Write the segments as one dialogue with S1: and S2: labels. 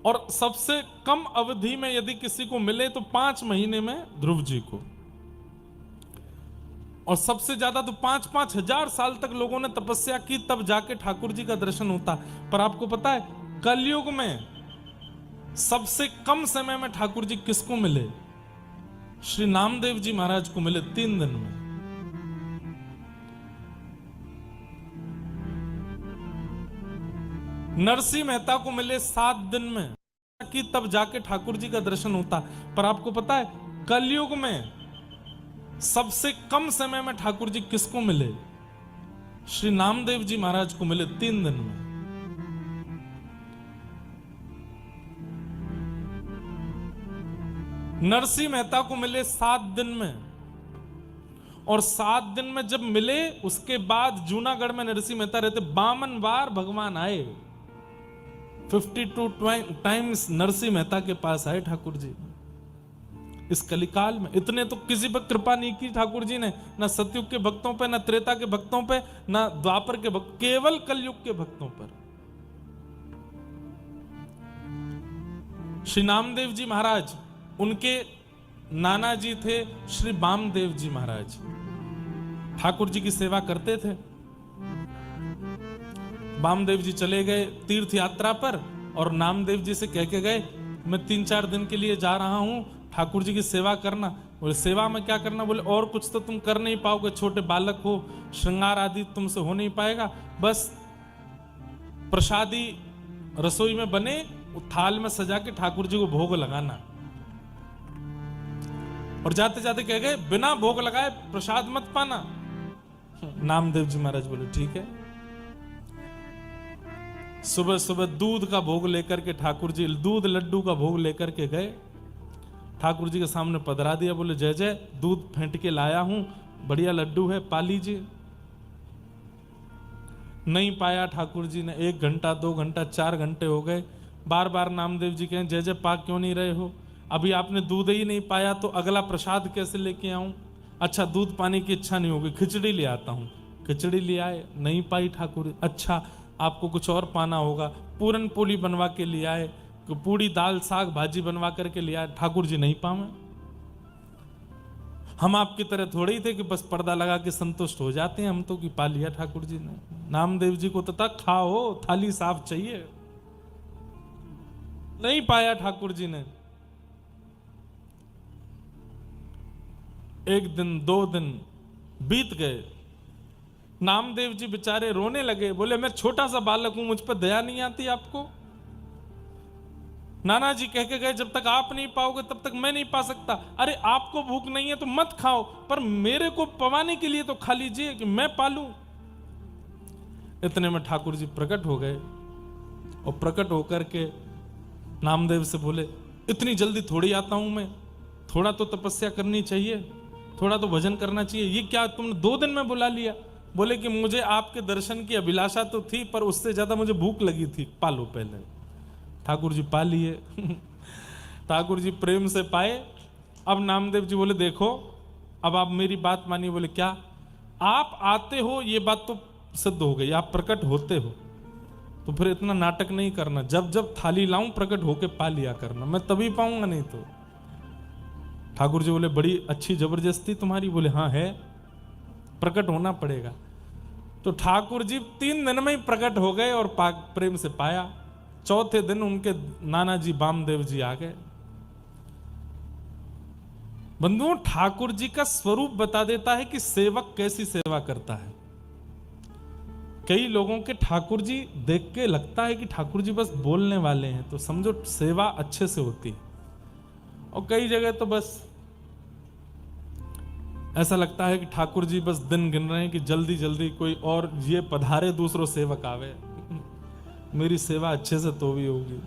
S1: और सबसे कम अवधि में यदि किसी को मिले तो 5 महीने में ध्रुव जी को, और सबसे ज्यादा तो 5-5 हजार साल तक लोगों ने तपस्या की, तब जाके ठाकुर जी का दर्शन होता। पर आपको पता है कलयुग में सबसे कम समय में ठाकुर जी किसको मिले? श्री नामदेव जी महाराज को मिले 3 दिन में। नरसिंह मेहता को मिले 7 दिन में कि तब जाके ठाकुर जी का दर्शन होता। पर आपको पता है कलयुग में सबसे कम समय में ठाकुर जी किसको मिले? श्री नामदेव जी महाराज को मिले 3 दिन में। नरसिंह मेहता को मिले 7 दिन में, और 7 दिन में जब मिले उसके बाद जूनागढ़ में नरसिंह मेहता रहते, 52 बार भगवान आए, 52 टाइम्स नरसिंह मेहता के पास आए ठाकुर जी इस कलिकाल में। इतने तो किसी पर कृपा नहीं की ठाकुर जी ने, ना सतयुग के भक्तों पे, ना त्रेता के भक्तों पे, ना द्वापर के भक्त, केवल कलयुग के भक्तों पर। श्री नामदेव जी महाराज, उनके नाना जी थे श्री वामदेव जी महाराज, ठाकुर जी की सेवा करते थे। वामदेव जी चले गए तीर्थ यात्रा पर और नामदेव जी से कह के गए, मैं 3-4 दिन के लिए जा रहा हूं, ठाकुर जी की सेवा करना। बोले सेवा में क्या करना? बोले और कुछ तो तुम कर नहीं पाओगे, छोटे बालक हो, श्रृंगार आदि तुमसे हो नहीं पाएगा, बस प्रसादी रसोई में बने थाल में सजा के ठाकुर जी को भोग लगाना। और जाते जाते कह गए बिना भोग लगाए प्रसाद मत पाना। नामदेव जी महाराज बोले ठीक है। सुबह सुबह दूध का भोग लेकर के ठाकुर जी, दूध लड्डू का भोग लेकर के गए, ठाकुर जी के सामने पधरा दिया। बोले जय जय, दूध फेंट के लाया हूं, बढ़िया लड्डू है, पा लीजिए। नहीं पाया ठाकुर जी ने। 1 घंटा 2 घंटा 4 घंटे हो गए, बार बार नामदेव जी कहें जय जय पा क्यों नहीं रहे हो? अभी आपने दूध ही नहीं पाया तो अगला प्रसाद कैसे लेके आऊं? अच्छा दूध पाने की इच्छा नहीं होगी, खिचड़ी ले आता हूं। खिचड़ी ले आए, नहीं पाई ठाकुर। अच्छा आपको कुछ और पाना होगा, पूरन पोली बनवा के ले आए, पूड़ी दाल साग भाजी बनवा करके ले आए, ठाकुर जी नहीं पावे। हम आपकी तरह थोड़े ही थे कि बस पर्दा लगा के संतुष्ट हो जाते हैं, हम तो कि पा लिया ठाकुर जी ने। नामदेव जी को तो तक खाओ, थाली साफ चाहिए। नहीं पाया ठाकुर जी ने। 1 दिन 2 दिन बीत गए, नामदेव जी बेचारे रोने लगे। बोले मैं छोटा सा बालक हूं, मुझ पर दया नहीं आती आपको? नाना जी कह के गए जब तक आप नहीं पाओगे तब तक मैं नहीं पा सकता। अरे आपको भूख नहीं है तो मत खाओ, पर मेरे को पवाने के लिए तो खा लीजिए कि मैं पालूं। इतने में ठाकुर जी प्रकट हो गए और प्रकट होकर के नामदेव से बोले इतनी जल्दी थोड़ी आता हूं मैं, थोड़ा तो तपस्या करनी चाहिए, थोड़ा तो भजन करना चाहिए, ये क्या तुमने 2 दिन में बुला लिया? बोले कि मुझे आपके दर्शन की अभिलाषा तो थी, पर उससे ज्यादा मुझे भूख लगी थी, पालो पहले। ठाकुर जी पा लिए। ठाकुर जी प्रेम से पाए। अब नामदेव जी बोले देखो अब आप मेरी बात मानिए। बोले क्या? आप आते हो ये बात तो सिद्ध हो गई, आप प्रकट होते हो, तो फिर इतना नाटक नहीं करना, जब जब थाली लाऊं प्रकट होके पा लिया करना, मैं तभी पाऊंगा नहीं तो। ठाकुर जी बोले बड़ी अच्छी जबरदस्ती तुम्हारी। बोले हाँ है, प्रकट होना पड़ेगा। तो ठाकुर जी 3 दिन में ही प्रकट हो गए और प्रेम से पाया। चौथे दिन उनके नाना जी वामदेव जी आ गए। बंधुओं, ठाकुर जी का स्वरूप बता देता है कि सेवक कैसी सेवा करता है। कई लोगों के ठाकुर जी देख के लगता है कि ठाकुर जी बस बोलने वाले हैं, तो समझो सेवा अच्छे से होती है। और कई जगह तो बस ऐसा लगता है कि ठाकुर जी बस दिन गिन रहे हैं कि जल्दी जल्दी कोई और ये पधारे, दूसरों सेवक आवे, मेरी सेवा अच्छे से तो भी होगी।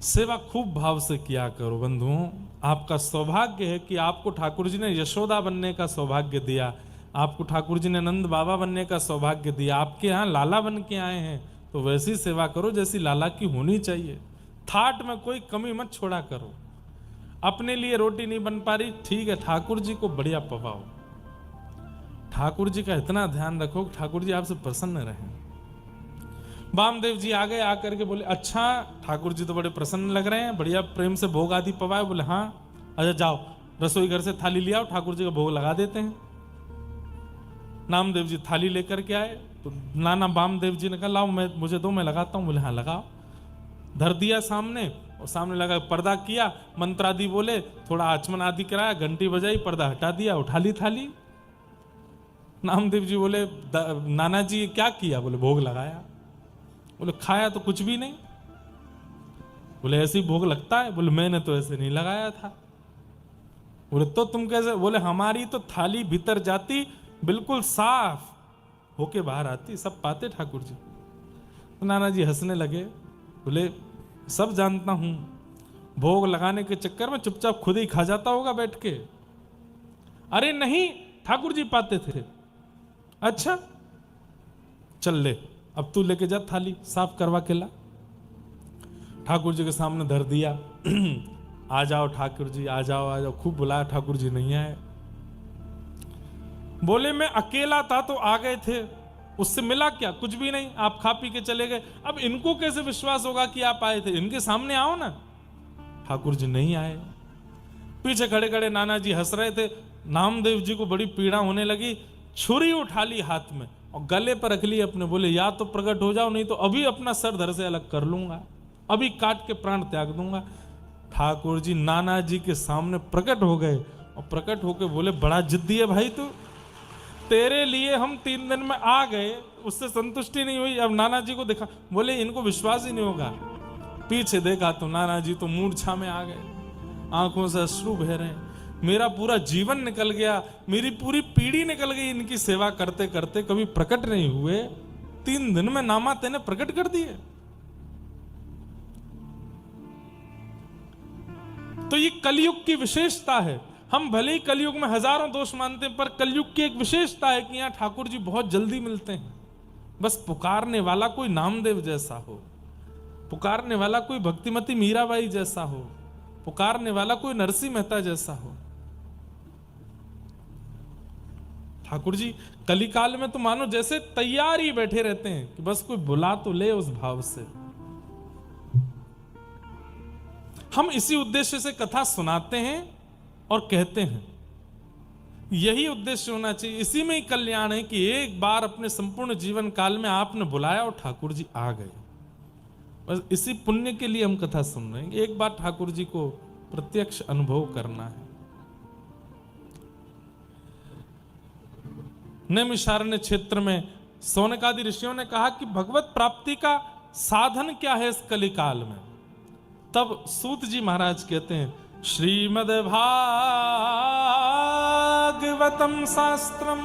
S1: सेवा खूब भाव से किया करो बंधुओं। आपका सौभाग्य है कि आपको ठाकुर जी ने यशोदा बनने का सौभाग्य दिया, आपको ठाकुर जी ने नंद बाबा बनने का सौभाग्य दिया। आपके यहाँ लाला बन के आए हैं तो वैसी सेवा करो जैसी लाला की होनी चाहिए। थाट में कोई कमी मत छोड़ा करो। अपने लिए रोटी नहीं बन पा रही, ठीक है, ठाकुर जी को बढ़िया पवाओ। ठाकुर जी का इतना ध्यान रखो कि ठाकुर जी आपसे प्रसन्न रहें। वामदेव जी आ गए, आकर के बोले अच्छा ठाकुर जी तो बड़े प्रसन्न लग रहे हैं, बढ़िया प्रेम से भोग आदि पवाए। बोले हाँ। अच्छा जाओ रसोई घर से थाली ले आओ, ठाकुर जी का भोग लगा देते हैं। नामदेव जी थाली लेकर के आए तो नाना वामदेव जी ने कहा लाओ मुझे दो, मैं लगाता हूँ। बोले हाँ लगाओ। धर दिया सामने और सामने लगा, पर्दा किया, मंत्र आदि बोले, थोड़ा आचमन आदि कराया, घंटी बजाई, पर्दा हटा दिया, उठा ली थाली। नामदेव जी बोले नाना जी क्या किया? बोले भोग लगाया। बोले खाया तो कुछ भी नहीं। बोले ऐसे ही भोग लगता है? बोले मैंने तो ऐसे नहीं लगाया था। बोले तो तुम कैसे? बोले हमारी तो थाली भीतर जाती बिल्कुल साफ होके बाहर आती, सब पाते ठाकुर जी। तो नाना जी हंसने लगे, बोले सब जानता हूं, भोग लगाने के चक्कर में चुपचाप खुद ही खा जाता होगा बैठ के। अरे नहीं, ठाकुर जी पाते थे। अच्छा चल ले, अब तू लेके जा थाली, साफ करवा के ला। ठाकुर जी के सामने धर दिया। आ जाओ ठाकुर जी, आ जाओ आ जाओ, खूब बुलाया, ठाकुर जी नहीं आए। बोले मैं अकेला था तो आ गए थे, उससे मिला क्या? कुछ भी नहीं, आप खा पी के चले गए। अब इनको कैसे विश्वास होगा कि आप आए थे? इनके सामने आओ ना। ठाकुर जी नहीं आए। पीछे खड़े खड़े नाना जी हंस रहे थे। नामदेव जी को बड़ी पीड़ा होने लगी, छुरी उठा ली हाथ में और गले पर रख ली अपने। बोले या तो प्रकट हो जाओ, नहीं तो अभी अपना सर धड़ से अलग कर लूंगा, अभी काट के प्राण त्याग दूंगा। ठाकुर जी नाना जी के सामने प्रकट हो गए और प्रकट होके बोले बड़ा जिद्दी है भाई तू, तेरे लिए हम 3 दिन में आ गए, उससे संतुष्टि नहीं हुई, अब नाना जी को देखा। बोले इनको विश्वास ही नहीं होगा। पीछे देखा तो नाना जी तो मूर्छा में आ गए, आंखों से अश्रु बह रहे हैं। मेरा पूरा जीवन निकल गया, मेरी पूरी पीढ़ी निकल गई इनकी सेवा करते करते, कभी प्रकट नहीं हुए, 3 दिन में नामा तेने प्रकट कर दिए। तो ये कलयुग की विशेषता है। हम भले ही कलयुग में हजारों दोष मानते हैं, पर कलयुग की एक विशेषता है कि यहाँ ठाकुर जी बहुत जल्दी मिलते हैं। बस पुकारने वाला कोई नामदेव जैसा हो, पुकारने वाला कोई भक्तिमती मीराबाई जैसा हो, पुकारने वाला कोई नरसिंह मेहता जैसा हो। ठाकुर जी कलिकाल में तो मानो जैसे तैयार ही बैठे रहते हैं कि बस कोई बुला तो ले, उस भाव से। हम इसी उद्देश्य से कथा सुनाते हैं और कहते हैं, यही उद्देश्य होना चाहिए। इसी में ही कल्याण है कि एक बार अपने संपूर्ण जीवन काल में आपने बुलाया और ठाकुर जी आ गए। बस इसी पुण्य के लिए हम कथा सुन रहे हैं, एक बार ठाकुर जी को प्रत्यक्ष अनुभव करना है। नैमिषारण्य क्षेत्र में सौनकादि ऋषियों ने कहा कि भगवत प्राप्ति का साधन क्या है इस कलिकाल में। तब सूत जी महाराज कहते हैं, श्रीमद् भागवतम शास्त्रम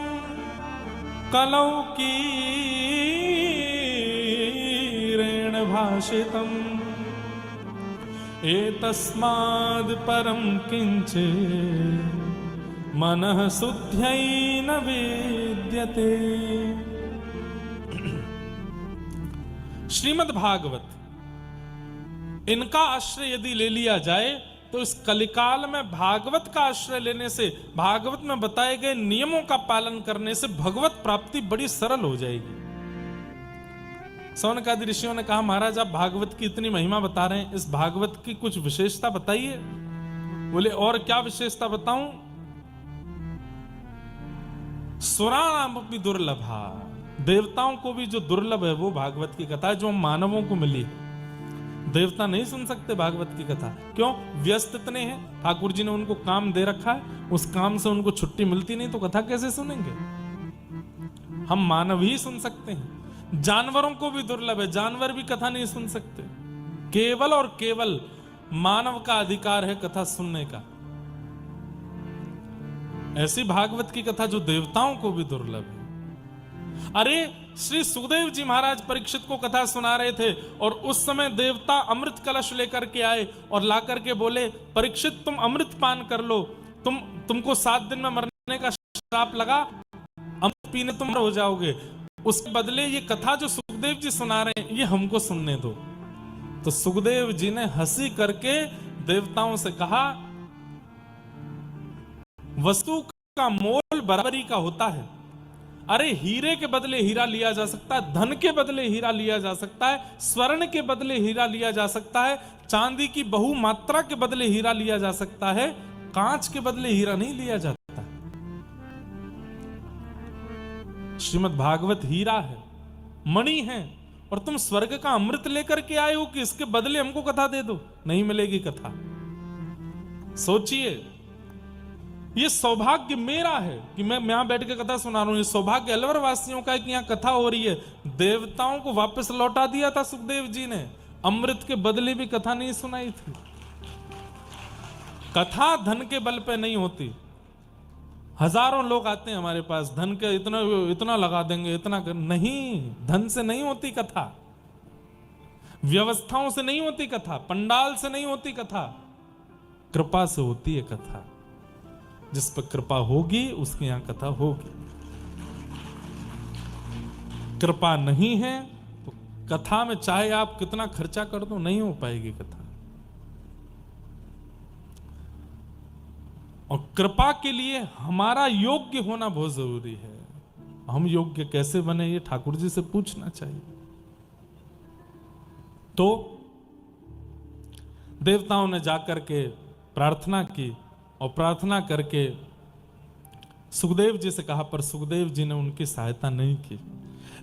S1: कलौ कीरेण भाषितम एतस्माद् परम किंचित् मनः शुद्ध्यै न विद्यते। श्रीमद् भागवत, इनका आश्रय यदि ले लिया जाए तो इस कलिकाल में भागवत का आश्रय लेने से, भागवत में बताए गए नियमों का पालन करने से भगवत प्राप्ति बड़ी सरल हो जाएगी। सौनकादि ऋषियों ने कहा, महाराज आप भागवत की इतनी महिमा बता रहे हैं, इस भागवत की कुछ विशेषता बताइए। बोले और क्या विशेषता बताऊं? सुराणाम अपनी दुर्लभा, देवताओं को भी जो दुर्लभ है वो भागवत की कथा है, जो मानवों को मिली है। देवता नहीं सुन सकते भागवत की कथा, क्यों? व्यस्त इतने हैं, ठाकुर जी ने उनको काम दे रखा है, उस काम से उनको छुट्टी मिलती नहीं तो कथा कैसे सुनेंगे? हम मानव ही सुन सकते हैं। जानवरों को भी दुर्लभ है, जानवर भी कथा नहीं सुन सकते। केवल और केवल मानव का अधिकार है कथा सुनने का। ऐसी भागवत की कथा जो देवताओं को भी दुर्लभ है। अरे श्री सुखदेव जी महाराज परीक्षित को कथा सुना रहे थे और उस समय देवता अमृत कलश लेकर के आए और ला करके बोले, परीक्षित तुम अमृत पान कर लो, तुमको 7 दिन में मरने का श्राप लगा, अमृत पीने तुम हो जाओगे। उसके बदले ये कथा जो सुखदेव जी सुना रहे हैं ये हमको सुनने दो। तो सुखदेव जी ने हंसी करके देवताओं से कहा, वस्तु का मोल बराबरी का होता है। अरे हीरे के बदले हीरा लिया जा सकता है, धन के बदले हीरा लिया जा सकता है, स्वर्ण के बदले हीरा लिया जा सकता है, चांदी की बहुमात्रा के बदले हीरा लिया जा सकता है, कांच के बदले हीरा नहीं लिया जाता। श्रीमद् भागवत हीरा है, मणि है, और तुम स्वर्ग का अमृत लेकर के आए हो कि इसके बदले हमको कथा दे दो। नहीं मिलेगी कथा। सोचिए, ये सौभाग्य मेरा है कि मैं यहां बैठ के कथा सुना रहा हूं। ये सौभाग्य अलवर वासियों का है कि यहां कथा हो रही है। देवताओं को वापस लौटा दिया था सुखदेव जी ने, अमृत के बदले भी कथा नहीं सुनाई थी। कथा धन के बल पे नहीं होती। हजारों लोग आते हैं हमारे पास, धन के इतना लगा देंगे, इतना नहीं, धन से नहीं होती कथा, व्यवस्थाओं से नहीं होती कथा, पंडाल से नहीं होती कथा, कृपा से होती है कथा। जिस पर कृपा होगी उसके यहां कथा होगी। कृपा नहीं है तो कथा में चाहे आप कितना खर्चा कर दो नहीं हो पाएगी कथा। और कृपा के लिए हमारा योग्य होना बहुत जरूरी है। हम योग्य कैसे बने ये ठाकुर जी से पूछना चाहिए। तो देवताओं ने जाकर के प्रार्थना की और प्रार्थना करके सुखदेव जी से कहा, पर सुखदेव जी ने उनकी सहायता नहीं की।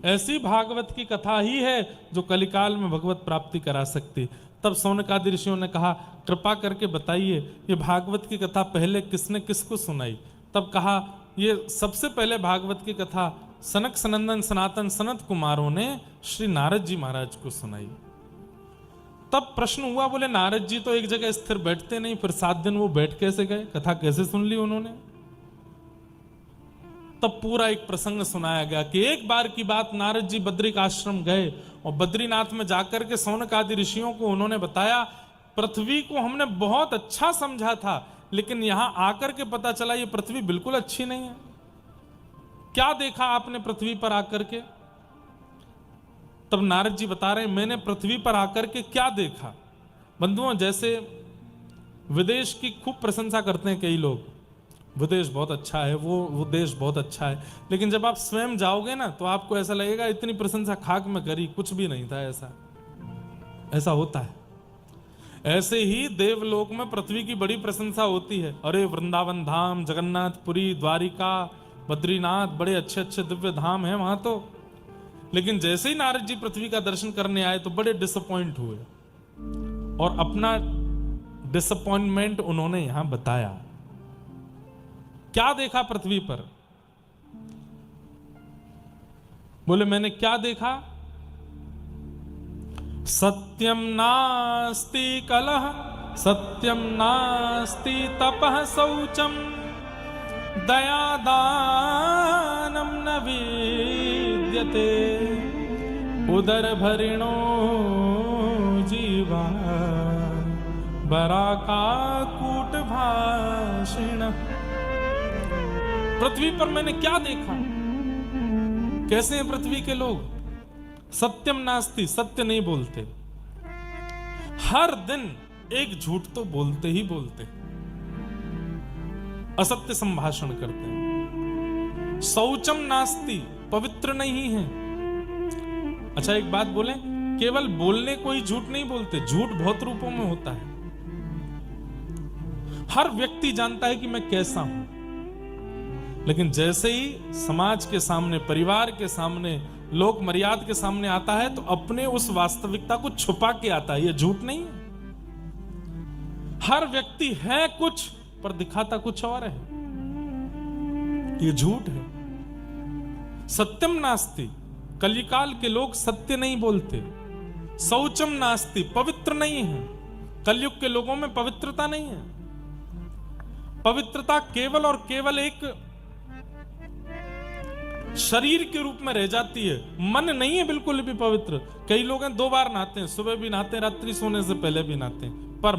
S1: ऐसी भागवत की कथा ही है जो कलिकाल में भगवत प्राप्ति करा सकती। तब सौनकादि ऋषियों ने कहा, कृपा करके बताइए ये भागवत की कथा पहले किसने किसको सुनाई। तब कहा, ये सबसे पहले भागवत की कथा सनक सनंदन सनातन सनत कुमारों ने श्री नारद जी महाराज को सुनाई। तब प्रश्न हुआ, बोले नारद जी तो एक जगह स्थिर बैठते नहीं, फिर 7 दिन वो बैठ कैसे गए, कथा कैसे सुन ली उन्होंने। तब पूरा एक प्रसंग सुनाया गया कि एक बार की बात, नारद जी बद्रिक आश्रम गए और बद्रीनाथ में जाकर के सौनक आदि ऋषियों को उन्होंने बताया, पृथ्वी को हमने बहुत अच्छा समझा था, लेकिन यहां आकर के पता चला ये पृथ्वी बिल्कुल अच्छी नहीं है। क्या देखा आपने पृथ्वी पर आकर के? तब नारद जी बता रहे हैं, मैंने पृथ्वी पर आकर के क्या देखा। बंधुओं, जैसे विदेश की खूब प्रशंसा करते हैं कई लोग, विदेश बहुत अच्छा है, वो देश बहुत अच्छा है, लेकिन जब आप स्वयं जाओगे ना तो आपको ऐसा लगेगा इतनी प्रशंसा खाक में करी, कुछ भी नहीं था। ऐसा होता है। ऐसे ही देवलोक में पृथ्वी की बड़ी प्रशंसा होती है। अरे वृंदावन धाम, जगन्नाथपुरी, द्वारिका, बद्रीनाथ, बड़े अच्छे अच्छे दिव्य धाम हैं वहां तो। लेकिन जैसे ही नारद जी पृथ्वी का दर्शन करने आए तो बड़े डिसअपॉइंट हुए और अपना डिसअपॉइंटमेंट उन्होंने यहां बताया। क्या देखा पृथ्वी पर? बोले मैंने क्या देखा? सत्यम नास्ति कलह, सत्यम नास्ति तपः शौचम, दया दानम न विद्यते, उदर भरिणो जीवा, बराका कूट भाषिण। पृथ्वी पर मैंने क्या देखा? कैसे हैं पृथ्वी के लोग? सत्यम नास्ति, सत्य नहीं बोलते, हर दिन एक झूठ तो बोलते ही बोलते, असत्य संभाषण करते हैं। शौचम नास्ति, पवित्र नहीं है। अच्छा एक बात बोले, केवल बोलने को ही झूठ नहीं बोलते, झूठ बहुत रूपों में होता है। हर व्यक्ति जानता है कि मैं कैसा हूं, लेकिन जैसे ही समाज के सामने, परिवार के सामने, लोक मर्यादा के सामने आता है तो अपने उस वास्तविकता को छुपा के आता है। यह झूठ नहीं है। हर व्यक्ति है कुछ पर दिखाता कुछ और है, ये झूठ है। सत्यम नास्ति, कलिकाल के लोग सत्य नहीं बोलते। शौचम नास्ति, पवित्र नहीं है, कलयुग के लोगों में पवित्रता नहीं है। पवित्रता केवल और केवल एक शरीर के रूप में रह जाती है, मन नहीं है बिल्कुल भी पवित्र। कई लोग हैं 2 बार नहाते हैं, सुबह भी नहाते हैं, रात्रि सोने से पहले भी नहाते हैं, पर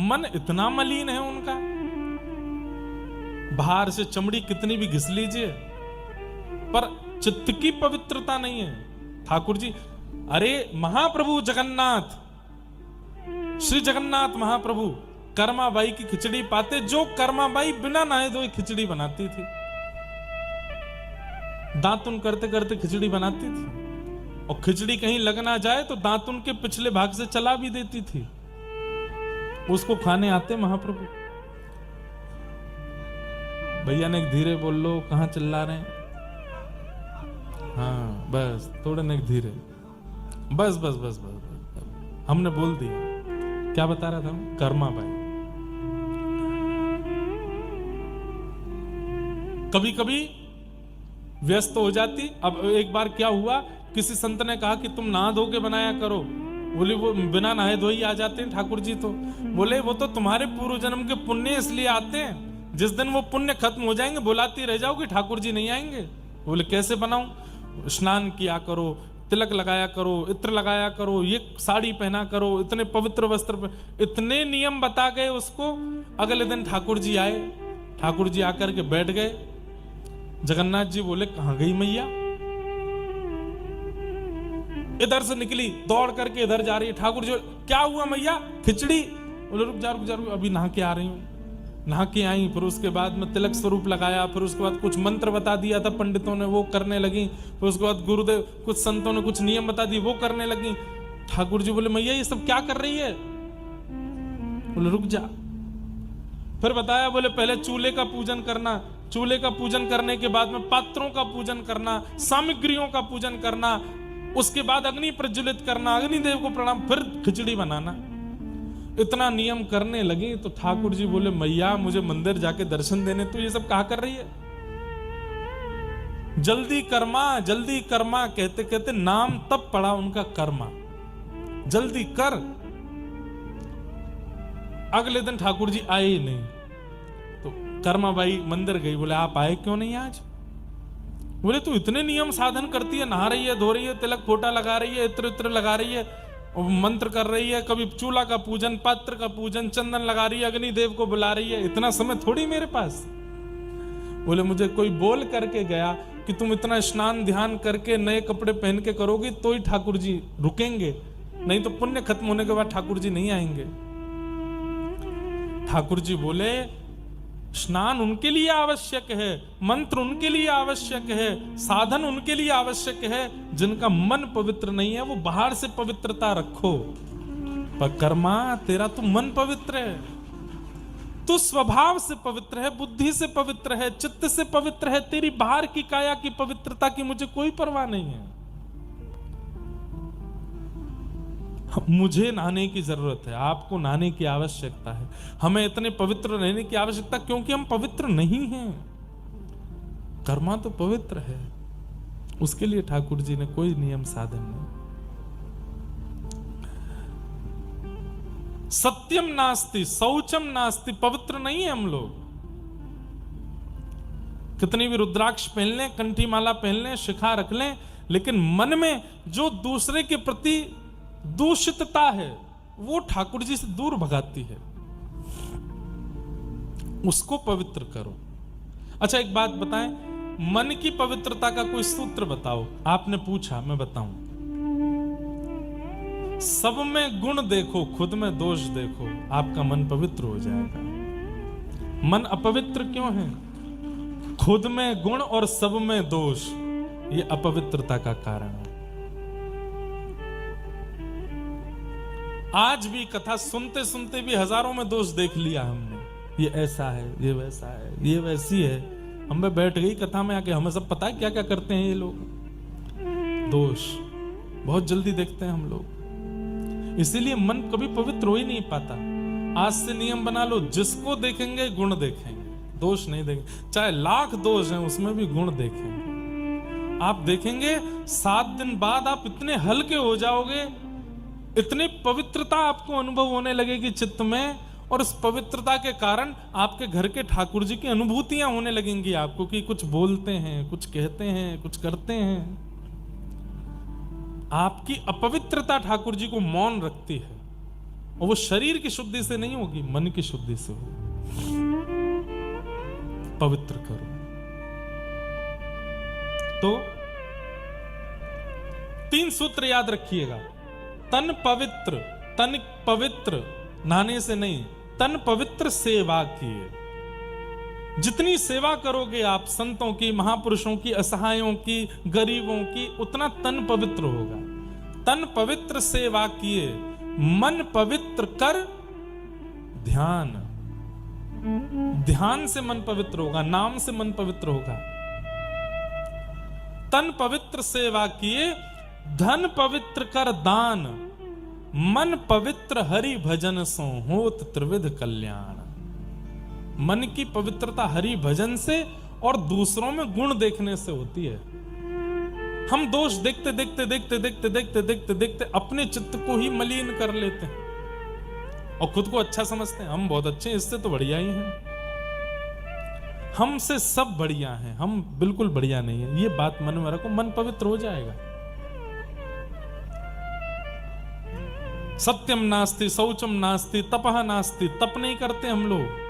S1: मन इतना मलिन है उनका, बाहर से चमड़ी कितनी भी घिस लीजिए पर चित्त की पवित्रता नहीं है। ठाकुर जी, अरे महाप्रभु जगन्नाथ, श्री जगन्नाथ महाप्रभु कर्माबाई की खिचड़ी पाते, जो कर्माबाई बिना नहाए धोए खिचड़ी बनाती थी। दातुन करते करते खिचड़ी बनाती थी, और खिचड़ी कहीं लग ना जाए तो दातुन के पिछले भाग से चला भी देती थी। उसको खाने आते महाप्रभु। भैया ने धीरे बोल लो, कहां चिल्ला रहे हैं? हाँ बस थोड़े ने धीरे, बस बस बस बस, बस। हमने बोल दिया। क्या बता रहा था? कर्मा बाई। कभी कभी व्यस्त हो जाती। अब एक बार क्या हुआ, किसी संत ने कहा कि तुम नहा धो के बनाया करो। बोले वो बिना नहाए धोई आ जाते हैं ठाकुर जी। तो बोले वो तो तुम्हारे पूर्व जन्म के पुण्य इसलिए आते हैं, जिस दिन वो पुण्य खत्म हो जाएंगे बुलाती रह जाओगे, ठाकुर जी नहीं आएंगे। बोले कैसे बनाऊं? स्नान किया करो, तिलक लगाया करो, इत्र लगाया करो, ये साड़ी पहना करो, इतने पवित्र वस्त्र, इतने नियम बता गए उसको। अगले दिन ठाकुर जी आए, ठाकुर जी आकर के बैठ गए। जगन्नाथ जी बोले कहां गई मैया? इधर से निकली, दौड़ करके इधर जा रही है। ठाकुर जी क्या हुआ मैया? खिचड़ी। बोले रुक जा अभी नहा के आ रही हूं। नहा के आई, फिर उसके बाद में तिलक स्वरूप लगाया, फिर उसके बाद कुछ मंत्र बता दिया था पंडितों ने, वो करने लगी। फिर उसके बाद गुरुदेव कुछ संतों ने कुछ नियम बता दिए, वो करने लगी। ठाकुर जी बोले मैया ये सब क्या कर रही है? बोले रुक जा। फिर बताया, बोले पहले चूल्हे का पूजन करना, चूल्हे का पूजन करने के बाद में पात्रों का पूजन करना, सामग्रियों का पूजन करना, उसके बाद अग्नि प्रज्वलित करना, अग्निदेव को प्रणाम, फिर खिचड़ी बनाना। इतना नियम करने लगी तो ठाकुर जी बोले मैया मुझे मंदिर जाके दर्शन देने, तू ये सब कहा कर रही है? जल्दी कर्मा कहते कहते नाम तब पड़ा उनका कर्मा, जल्दी कर। अगले दिन ठाकुर जी आए ही नहीं, तो कर्मा बाई मंदिर गई। बोले आप आए क्यों नहीं आज? बोले तू इतने नियम साधन करती है, नहा रही है, धो रही है, तिलक फोटा लगा रही है, इत्र लगा रही है, मंत्र कर रही है, कभी चूल्हा का पूजन, पात्र का पूजन, चंदन लगा रही है, अग्निदेव को बुला रही है, इतना समय थोड़ी मेरे पास। बोले मुझे कोई बोल करके गया कि तुम इतना स्नान ध्यान करके नए कपड़े पहन के करोगी तो ही ठाकुर जी रुकेंगे, नहीं तो पुण्य खत्म होने के बाद ठाकुर जी नहीं आएंगे। ठाकुर जी बोले स्नान उनके लिए आवश्यक है, मंत्र उनके लिए आवश्यक है, साधन उनके लिए आवश्यक है, जिनका मन पवित्र नहीं है वो बाहर से पवित्रता रखो। पर कर्मा तेरा तो मन पवित्र है, तू स्वभाव से पवित्र है, बुद्धि से पवित्र है, चित्त से पवित्र है, तेरी बाहर की काया की पवित्रता की मुझे कोई परवाह नहीं है। मुझे नहाने की जरूरत है, आपको नहाने की आवश्यकता है, हमें इतने पवित्र रहने की आवश्यकता क्योंकि हम पवित्र नहीं हैं। कर्मा तो पवित्र है, उसके लिए ठाकुर जी ने कोई नियम साधन नहीं। सत्यम नास्ति शौचम नास्ति, पवित्र नहीं है हम लोग। कितनी भी रुद्राक्ष पहन लें, कंठी माला पहन लें, शिखा रख लें, लेकिन मन में जो दूसरे के प्रति दूषितता है वो ठाकुर जी से दूर भगाती है, उसको पवित्र करो। अच्छा एक बात बताएं, मन की पवित्रता का कोई सूत्र बताओ। आपने पूछा, मैं बताऊं। सब में गुण देखो, खुद में दोष देखो, आपका मन पवित्र हो जाएगा। मन अपवित्र क्यों है? खुद में गुण और सब में दोष, ये अपवित्रता का कारण है। आज भी कथा सुनते सुनते भी हजारों में दोष देख लिया हमने, ये ऐसा है, ये वैसा है, ये वैसी है। हम में बैठ गई कथा में आके, हमें सब पता है क्या क्या करते हैं ये लोग। दोष बहुत जल्दी देखते हैं हम लोग, इसीलिए मन कभी पवित्र हो ही नहीं पाता। आज से नियम बना लो, जिसको देखेंगे गुण देखेंगे, दोष नहीं देखेंगे। चाहे लाख दोष हैं उसमें भी गुण देखेंगे। आप देखेंगे 7 दिन बाद आप इतने हल्के हो जाओगे, इतनी पवित्रता आपको अनुभव होने लगेगी चित्त में, और उस पवित्रता के कारण आपके घर के ठाकुर जी की अनुभूतियां होने लगेंगी आपको, कि कुछ बोलते हैं, कुछ कहते हैं, कुछ करते हैं। आपकी अपवित्रता ठाकुर जी को मौन रखती है, और वो शरीर की शुद्धि से नहीं होगी, मन की शुद्धि से होगी। पवित्र करो। तो 3 सूत्र याद रखिएगा। तन पवित्र नहाने से नहीं, तन पवित्र सेवा किए। जितनी सेवा करोगे आप संतों की, महापुरुषों की, असहायों की, गरीबों की, उतना तन पवित्र होगा। तन पवित्र सेवा किए, मन पवित्र कर ध्यान। ध्यान से मन पवित्र होगा, नाम से मन पवित्र होगा। तन पवित्र सेवा किए, धन पवित्र कर दान, मन पवित्र हरि भजन सो होत त्रिविध कल्याण। मन की पवित्रता हरि भजन से और दूसरों में गुण देखने से होती है। हम दोष देखते देखते देखते देखते देखते देखते देखते अपने चित्त को ही मलिन कर लेते हैं और खुद को अच्छा समझते हैं। हम बहुत अच्छे हैं, इससे तो बढ़िया ही हैं, हमसे सब बढ़िया हैं, हम बिल्कुल बढ़िया नहीं है। ये बात मन में रखो, मन पवित्र हो जाएगा। सत्यम नास्ति शौचम नास्ति तपः नास्ति। तप नहीं करते हम लोग,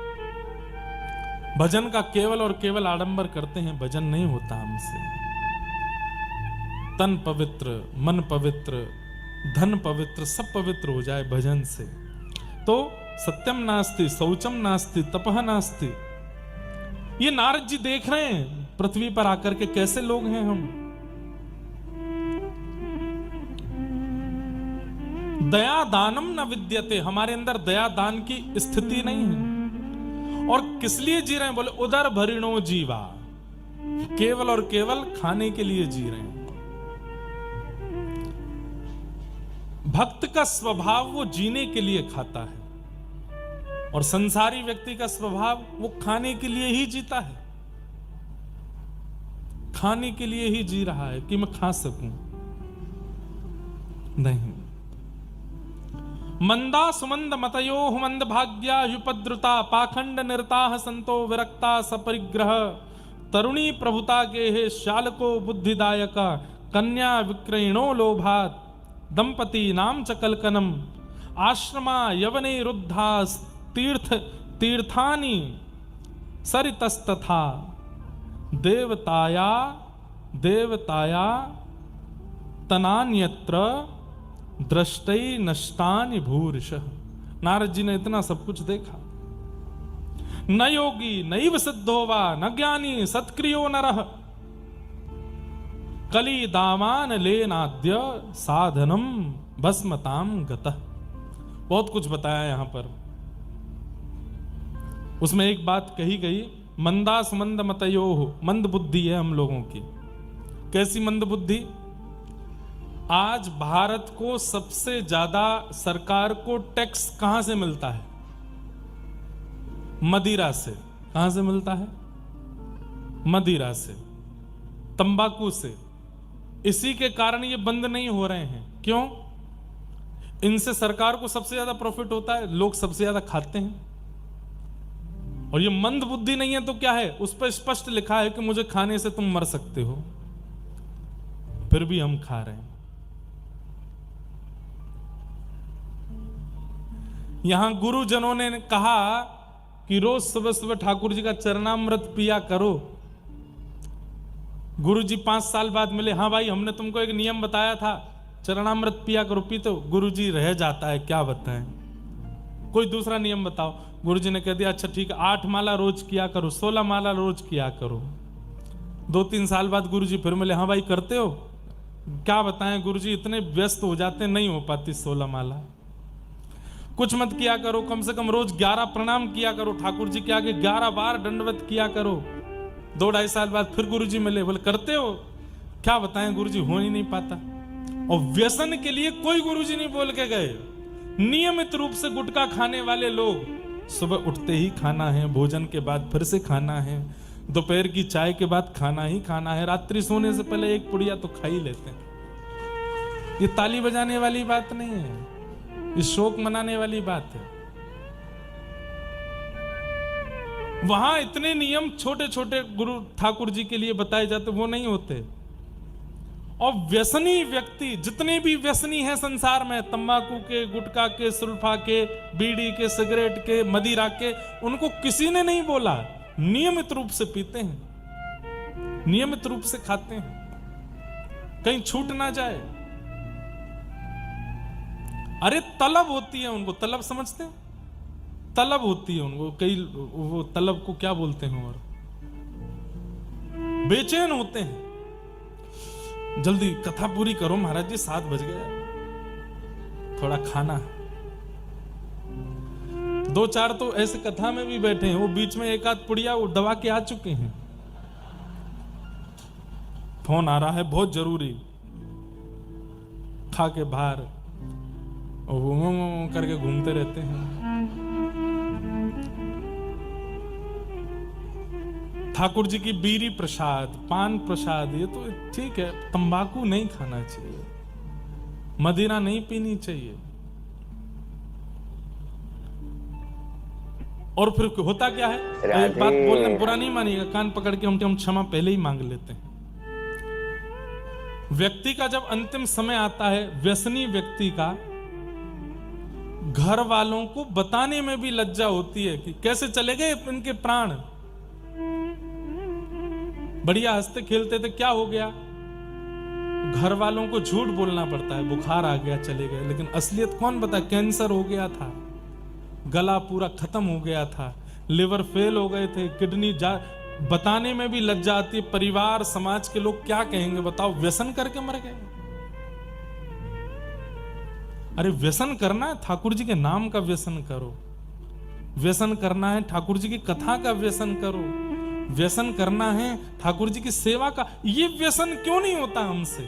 S1: भजन का केवल और केवल आडंबर करते हैं, भजन नहीं होता हमसे। तन पवित्र, मन पवित्र, धन पवित्र, सब पवित्र हो जाए भजन से। तो सत्यम नास्ति शौचम नास्ति तपः नास्ति। ये नारद जी देख रहे हैं पृथ्वी पर आकर के कैसे लोग हैं हम। दया दानम न विद्यते, हमारे अंदर दया दान की स्थिति नहीं है। और किस लिए जी रहे हैं? बोले उदर भरिणो जीवा, केवल और केवल खाने के लिए जी रहे हैं। भक्त का स्वभाव वो जीने के लिए खाता है और संसारी व्यक्ति का स्वभाव वो खाने के लिए ही जीता है, खाने के लिए ही जी रहा है कि मैं खा सकूं। नहीं, मंदा सुमंद मतयो मंद भाग्या युपद्रुता पाखंड निरता संतो विरक्ता सपरिग्रह तरुणी प्रभुता के हे शालको बुद्धिदायका कन्या विक्रयणो लोभात दंपति नाम च कलकनम आश्रमा यवने रुद्धा तीर्थ तीर्थानि सरितस्तथा देवताया देवताया तनान्यत्र दृष्टै नष्टानि भूरिश। नारद जी ने इतना सब कुछ देखा। न योगी नैव सिद्धो वा न ज्ञानी सत्क्रियो नरः कली दामान लेनाद्य साधनम भस्मताम गतः। बहुत कुछ बताया यहां पर। उसमें एक बात कही गई, मंदास मंद मतयोह, मंद बुद्धि है हम लोगों की। कैसी मंद बुद्धि? आज भारत को सबसे ज्यादा सरकार को टैक्स कहां से मिलता है? मदिरा से। कहां से मिलता है? मदिरा से, तंबाकू से। इसी के कारण ये बंद नहीं हो रहे हैं। क्यों? इनसे सरकार को सबसे ज्यादा प्रॉफिट होता है, लोग सबसे ज्यादा खाते हैं। और ये मंद बुद्धि नहीं है तो क्या है? उस पर स्पष्ट लिखा है कि मुझे खाने से तुम मर सकते हो, फिर भी हम खा रहे हैं। यहां गुरुजनों ने कहा कि रोज सुबह सुबह ठाकुर जी का चरणामृत पिया करो। गुरु जी 5 साल बाद मिले, हाँ भाई हमने तुमको एक नियम बताया था, चरणामृत पिया करो। पीते हो? गुरु जी रह जाता है, क्या बताएं, कोई दूसरा नियम बताओ। गुरु जी ने कह दिया अच्छा ठीक है, 8 माला रोज किया करो, 16 माला रोज किया करो। 2-3 साल बाद गुरु जी फिर मिले, हाँ भाई करते हो? क्या बताएं गुरु जी, इतने व्यस्त हो जाते, नहीं हो पाती 16 माला। कुछ मत किया करो, कम से कम रोज 11 प्रणाम किया करो, ठाकुर जी के आगे 11 बार दंडवत किया करो। 2-2.5 साल बाद फिर गुरु जी मिले, बोले करते हो? क्या बताएं गुरु जी, हो ही नहीं पाता। और व्यसन के लिए कोई गुरु जी नहीं बोल के गए। नियमित रूप से गुटखा खाने वाले लोग, सुबह उठते ही खाना है, भोजन के बाद फिर से खाना है, दोपहर की चाय के बाद खाना ही खाना है, रात्रि सोने से पहले एक पुड़िया तो खा ही लेते हैं। ये ताली बजाने वाली बात नहीं है, ये शोक मनाने वाली बात है। वहां इतने नियम छोटे छोटे गुरु ठाकुर जी के लिए बताए जाते, वो नहीं होते। और व्यसनी व्यक्ति, जितने भी व्यसनी हैं संसार में, तंबाकू के, गुटखा के, सुल्फा के, बीड़ी के, सिगरेट के, मदिरा के, उनको किसी ने नहीं बोला। नियमित रूप से पीते हैं, नियमित रूप से खाते हैं, कहीं छूट ना जाए। अरे तलब होती है उनको, तलब समझते हैं? तलब होती है उनको, कई वो तलब को क्या बोलते हैं, और बेचैन होते हैं, जल्दी कथा पूरी करो महाराज जी, 7 बज गए, थोड़ा खाना। 2-4 तो ऐसे कथा में भी बैठे हैं, वो बीच में एक आध पुड़िया वो दबा के आ चुके हैं, फोन आ रहा है बहुत जरूरी, खा के बाहर वो करके घूमते रहते हैं। ठाकुर जी की बीड़ी प्रसाद, पान प्रसाद, ये तो ठीक है, तंबाकू नहीं खाना चाहिए, मदिरा नहीं पीनी चाहिए। और फिर होता क्या है, एक बात बोलना बुरा नहीं मानिएगा, कान पकड़ के हम क्षमा पहले ही मांग लेते हैं। व्यक्ति का जब अंतिम समय आता है, व्यसनी व्यक्ति का, घर वालों को बताने में भी लज्जा होती है कि कैसे चले गए इनके प्राण, बढ़िया हंसते खेलते थे, क्या हो गया। घर वालों को झूठ बोलना पड़ता है, बुखार आ गया चले गए, लेकिन असलियत कौन बता, कैंसर हो गया था, गला पूरा खत्म हो गया था, लिवर फेल हो गए थे, किडनी बताने में भी लज्जा आती है। परिवार समाज के लोग क्या कहेंगे बताओ, व्यसन करके मर गए। अरे व्यसन करना है, ठाकुर जी के नाम का व्यसन करो, व्यसन करना है ठाकुर जी की कथा का व्यसन करो, व्यसन करना है ठाकुर जी की सेवा का। ये व्यसन क्यों नहीं होता हमसे?